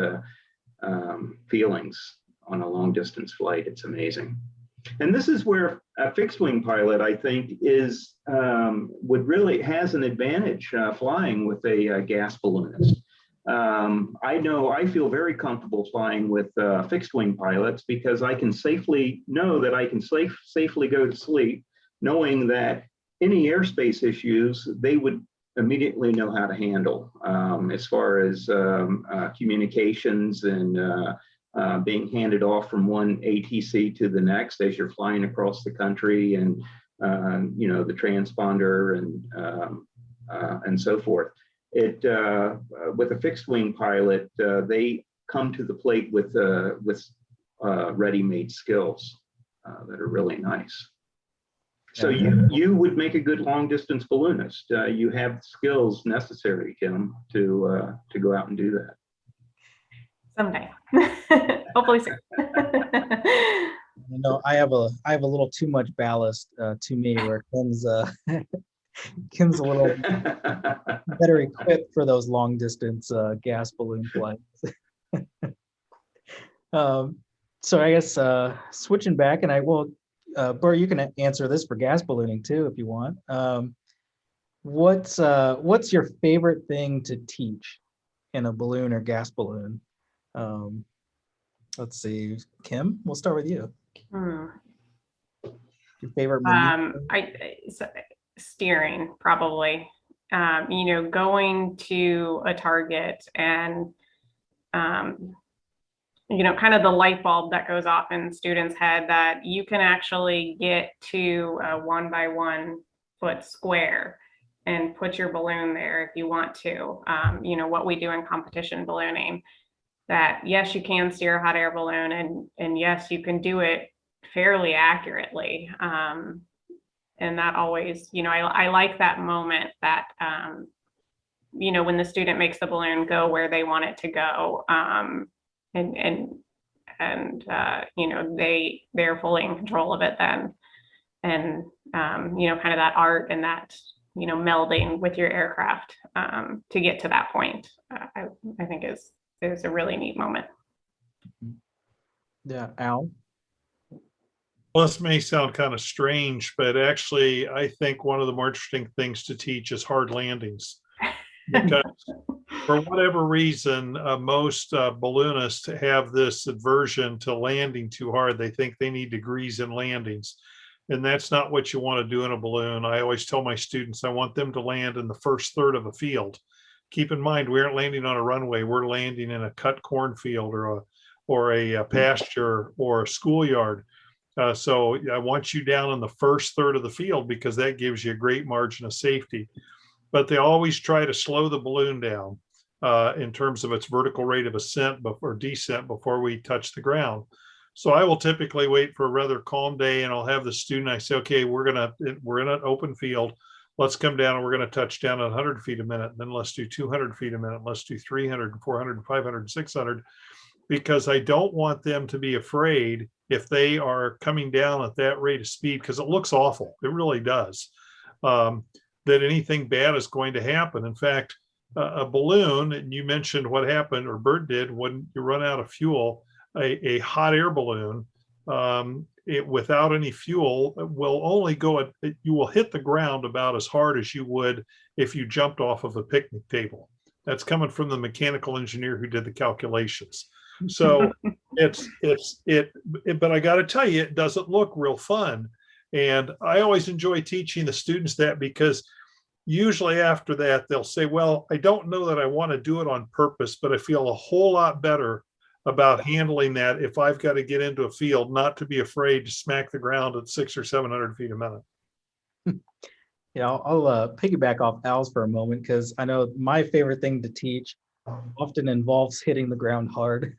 feelings on a long distance flight. It's amazing. And this is where a fixed wing pilot, I think, has an advantage flying with a gas balloonist. I feel very comfortable flying with fixed wing pilots because I can safely know that I can safely go to sleep, knowing that any airspace issues they would immediately know how to handle as far as communications and being handed off from one ATC to the next as you're flying across the country, and the transponder and so forth. With a fixed wing pilot, they come to the plate with ready-made skills that are really nice. So you would make a good long distance balloonist. You have the skills necessary, Kim, to go out and do that. Someday, hopefully soon. I have a little too much ballast to me, where Kim's Kim's a little better equipped for those long distance gas balloon flights. So I guess switching back, and I will, Bert, you can answer this for gas ballooning too if you want. What's your favorite thing to teach in a balloon or gas balloon? Let's see, Kim, we'll start with you. Your favorite steering, probably. Going to a target and kind of the light bulb that goes off in students' head that you can actually get to a 1 by 1 foot square and put your balloon there if you want to. What we do in competition ballooning, that yes, you can steer a hot air balloon, and yes, you can do it fairly accurately. And that always, I like that moment that, when the student makes the balloon go where they want it to go. They're fully in control of it then. And, kind of that art and that, melding with your aircraft to get to that point, I think is a really neat moment. Yeah, Al? Well, this may sound kind of strange, but actually, I think one of the more interesting things to teach is hard landings. Because for whatever reason, most balloonists have this aversion to landing too hard. They think they need degrees in landings. And that's not what you want to do in a balloon. I always tell my students, I want them to land in the first third of a field. Keep in mind, we aren't landing on a runway. We're landing in a cut cornfield or a pasture or a schoolyard. So I want you down in the first third of the field because that gives you a great margin of safety. But they always try to slow the balloon down in terms of its vertical rate of ascent or descent before we touch the ground. So I will typically wait for a rather calm day, and I'll have the student, I say, okay, we're in an open field. Let's come down and we're going to touch down at 100 feet a minute. Then let's do 200 feet a minute. Let's do 300, 400, 500, 600, because I don't want them to be afraid if they are coming down at that rate of speed, because it looks awful. It really does. That anything bad is going to happen. In fact, a balloon, and you mentioned what happened, or Bert did, when you run out of fuel, a hot air balloon, without any fuel will only you will hit the ground about as hard as you would if you jumped off of a picnic table. That's coming from the mechanical engineer who did the calculations. So but I got to tell you, it doesn't look real fun. And I always enjoy teaching the students that, because usually after that, they'll say, well, I don't know that I want to do it on purpose, but I feel a whole lot better about handling that if I've got to get into a field, not to be afraid to smack the ground at 600 or 700 feet a minute. Yeah, I'll piggyback off Al's for a moment, because I know my favorite thing to teach often involves hitting the ground hard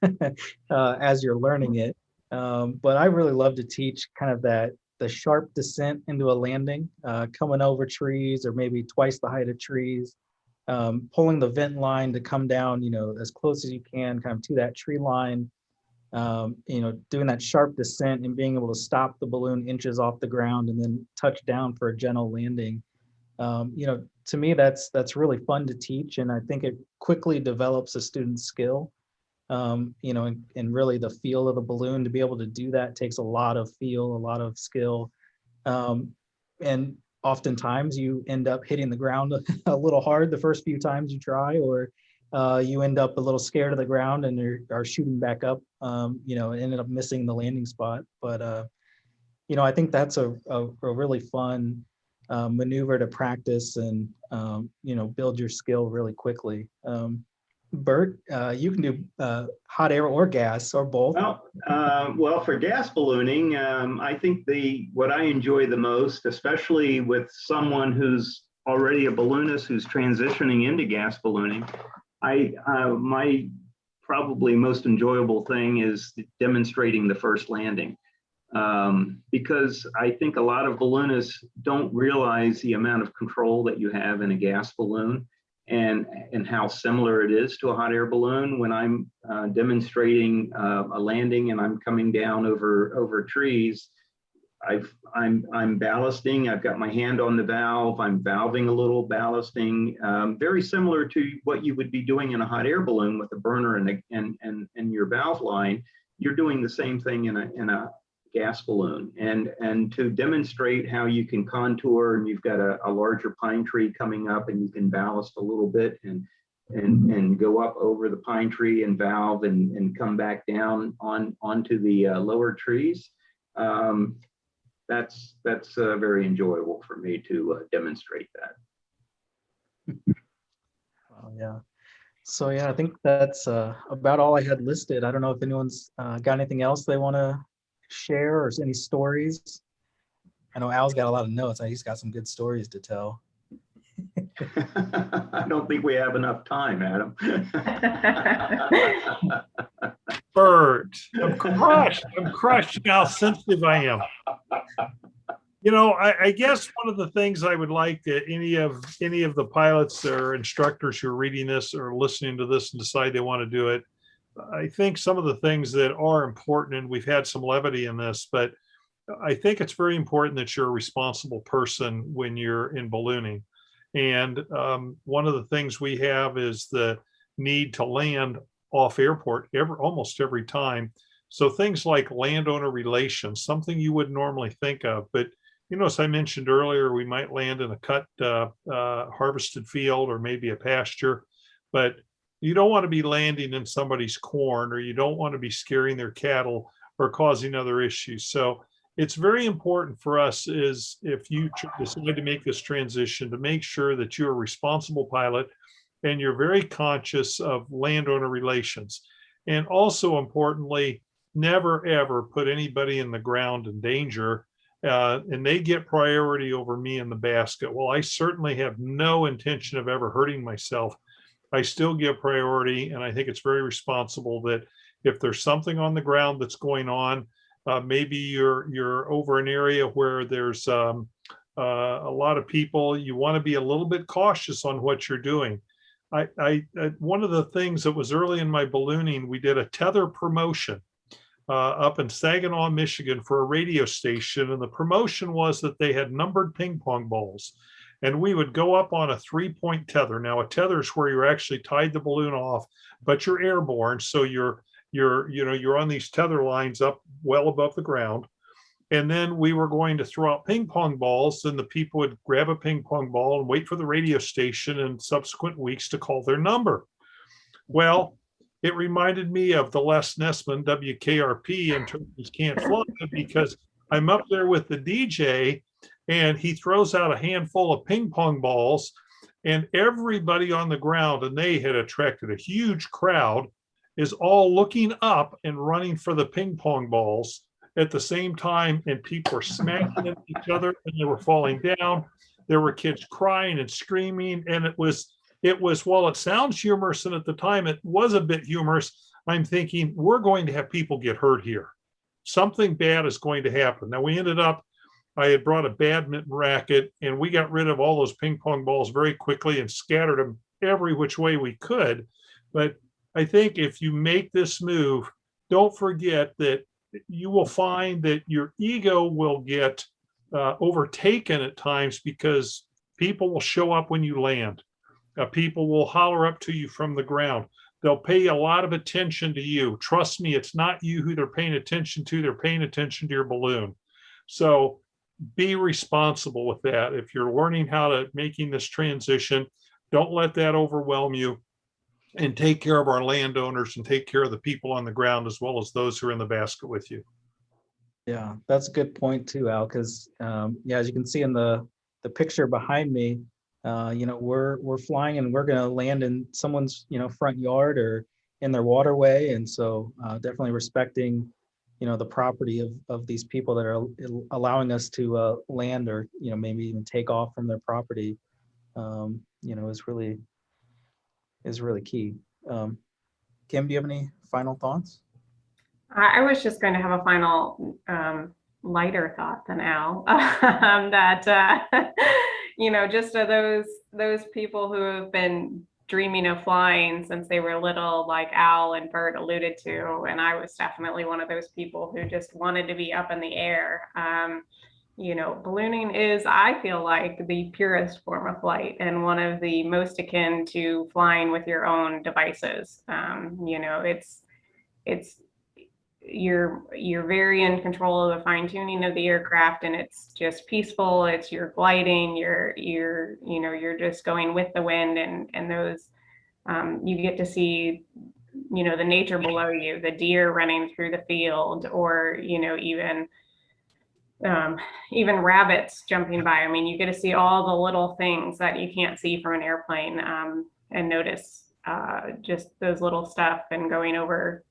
as you're learning it. But I really love to teach kind of the sharp descent into a landing, coming over trees or maybe twice the height of trees, pulling the vent line to come down, as close as you can, kind of to that tree line, doing that sharp descent and being able to stop the balloon inches off the ground and then touch down for a gentle landing. To me, that's really fun to teach, and I think it quickly develops a student's skill. And really the feel of the balloon. To be able to do that takes a lot of feel, a lot of skill, and oftentimes you end up hitting the ground a little hard the first few times you try, or you end up a little scared of the ground and are shooting back up, and ended up missing the landing spot. But I think that's a really fun maneuver to practice and build your skill really quickly. Bert, you can do hot air or gas or both. Well, for gas ballooning, I think what I enjoy the most, especially with someone who's already a balloonist who's transitioning into gas ballooning, my probably most enjoyable thing is demonstrating the first landing. Because I think a lot of balloonists don't realize the amount of control that you have in a gas balloon and how similar it is to a hot air balloon. When I'm demonstrating a landing and I'm coming down over trees, I'm ballasting. I've got my hand on the valve. I'm valving a little, ballasting, very similar to what you would be doing in a hot air balloon with a burner and your valve line. You're doing the same thing in a gas balloon, and to demonstrate how you can contour, and you've got a larger pine tree coming up and you can ballast a little bit and go up over the pine tree and valve and come back down onto the lower trees. That's very enjoyable for me to demonstrate that. Oh, yeah. So yeah, I think that's about all I had listed. I don't know if anyone's got anything else they want to share or any stories. I know Al's got a lot of notes. He's got some good stories to tell. I don't think we have enough time, Adam. Bert, I'm crushed how sensitive I am. I guess one of the things I would like that any of the pilots or instructors who are reading this or listening to this and decide they want to do it, I think some of the things that are important, and we've had some levity in this, but I think it's very important that you're a responsible person when you're in ballooning. And one of the things we have is the need to land off airport almost every time. So things like landowner relations, something you wouldn't normally think of, but as I mentioned earlier, we might land in a cut harvested field or maybe a pasture, but you don't want to be landing in somebody's corn, or you don't want to be scaring their cattle or causing other issues. So it's very important for us is if you decide to make this transition, to make sure that you're a responsible pilot and you're very conscious of landowner relations. And also importantly, never ever put anybody in the ground in danger, and they get priority over me in the basket. Well, I certainly have no intention of ever hurting myself. I still give priority, and I think it's very responsible that if there's something on the ground that's going on, maybe you're over an area where there's a lot of people, you want to be a little bit cautious on what you're doing. One of the things that was early in my ballooning, we did a tether promotion up in Saginaw, Michigan for a radio station, and the promotion was that they had numbered ping pong balls. And we would go up on a 3-point tether. Now, a tether is where you're actually tied the balloon off, but you're airborne. So you're on these tether lines up well above the ground. And then we were going to throw out ping pong balls, and the people would grab a ping pong ball and wait for the radio station in subsequent weeks to call their number. Well, it reminded me of the Les Nessman WKRP and Turkeys Can't Fly, because I'm up there with the DJ, and he throws out a handful of ping pong balls, and everybody on the ground, and they had attracted a huge crowd, is all looking up and running for the ping pong balls at the same time, and people were smacking at each other and they were falling down. There were kids crying and screaming, and it was it was, while it sounds humorous, and at the time it was a bit humorous, I'm thinking, we're going to have people get hurt here. Something bad is going to happen. Now, we ended up, I had brought a badminton racket, and we got rid of all those ping pong balls very quickly and scattered them every which way we could. But I think if you make this move, don't forget that you will find that your ego will get overtaken at times, because people will show up when you land. People will holler up to you from the ground. They'll pay a lot of attention to you. Trust me, it's not you who they're paying attention to. They're paying attention to your balloon. So be responsible with that. If you're learning how to making this transition, don't let that overwhelm you, and take care of our landowners and take care of the people on the ground, as well as those who are in the basket with you. Yeah, that's a good point too, Al, because yeah, as you can see in the picture behind me, you know, we're flying and we're going to land in someone's, you know, front yard or in their waterway. And so definitely respecting, you know, the property of these people that are allowing us to land, or, you know, maybe even take off from their property, you know, is really key. Kim, do you have any final thoughts? I was just going to have a final lighter thought than Al, that you know, just those people who have been dreaming of flying since they were little, like Al and Bert alluded to, and I was definitely one of those people who just wanted to be up in the air. You know, ballooning is, I feel like, the purest form of flight and one of the most akin to flying with your own devices. You know, it's you're very in control of the fine tuning of the aircraft, and it's just peaceful. It's you're gliding, you're you know, you're just going with the wind, and those you get to see, you know, the nature below you, the deer running through the field, or, you know, even rabbits jumping by. I mean, you get to see all the little things that you can't see from an airplane, and notice just those little stuff, and going over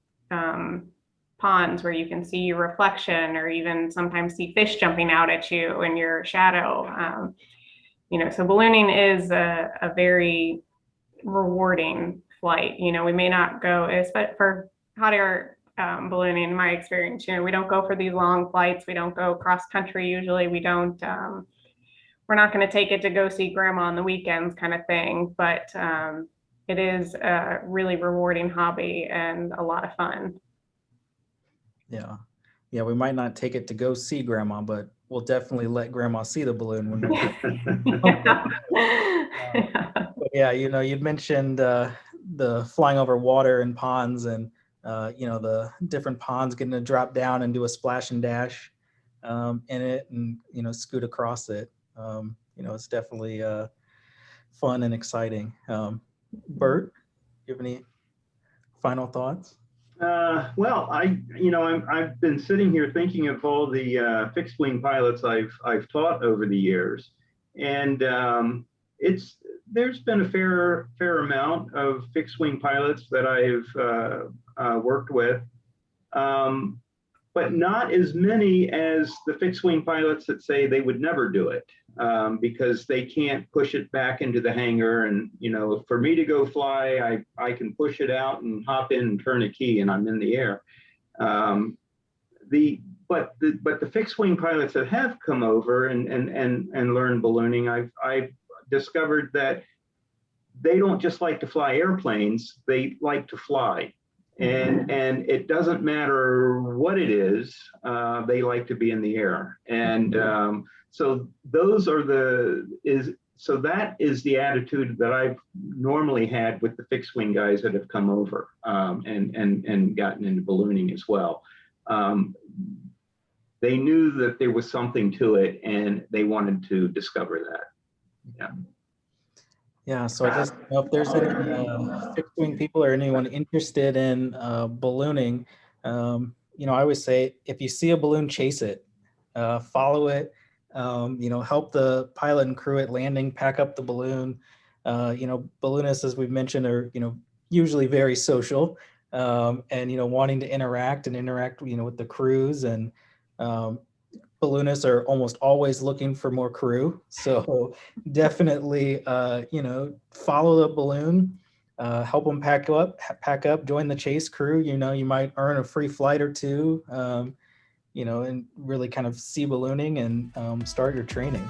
ponds where you can see your reflection, or even sometimes see fish jumping out at you in your shadow. You know, so ballooning is a very rewarding flight. You know, we may not go, but for hot air ballooning, in my experience, you know, we don't go for these long flights. We don't go cross country. Usually we don't, we're not going to take it to go see grandma on the weekends kind of thing, but it is a really rewarding hobby and a lot of fun. Yeah. Yeah, we might not take it to go see grandma, but we'll definitely let grandma see the balloon when But yeah, you know, you'd mentioned the flying over water and ponds, and you know, the different ponds getting to drop down and do a splash and dash in it, and, you know, scoot across it. You know, it's definitely fun and exciting. Bert, do you have any final thoughts? Well, I've been sitting here thinking of all the fixed wing pilots I've taught over the years, and there's been a fair amount of fixed wing pilots that I've worked with, but not as many as the fixed wing pilots that say they would never do it, because they can't push it back into the hangar. And, you know, for me to go fly, I can push it out and hop in and turn a key and I'm in the air. But the fixed wing pilots that have come over and learned ballooning, I've discovered that they don't just like to fly airplanes, they like to fly. And it doesn't matter what it is, they like to be in the air. And so that is the attitude that I've normally had with the fixed wing guys that have come over and gotten into ballooning as well. They knew that there was something to it, and they wanted to discover that. Yeah. Yeah, so I guess, you know, if there's any fixed wing people or anyone interested in ballooning, you know, I always say, if you see a balloon, chase it, follow it, you know, help the pilot and crew at landing, pack up the balloon. You know, balloonists, as we've mentioned, are, you know, usually very social, and, you know, wanting to interact, you know, with the crews. And balloonists are almost always looking for more crew. So definitely, follow the balloon, help them pack up, join the chase crew. You might earn a free flight or two, and really kind of see ballooning and start your training.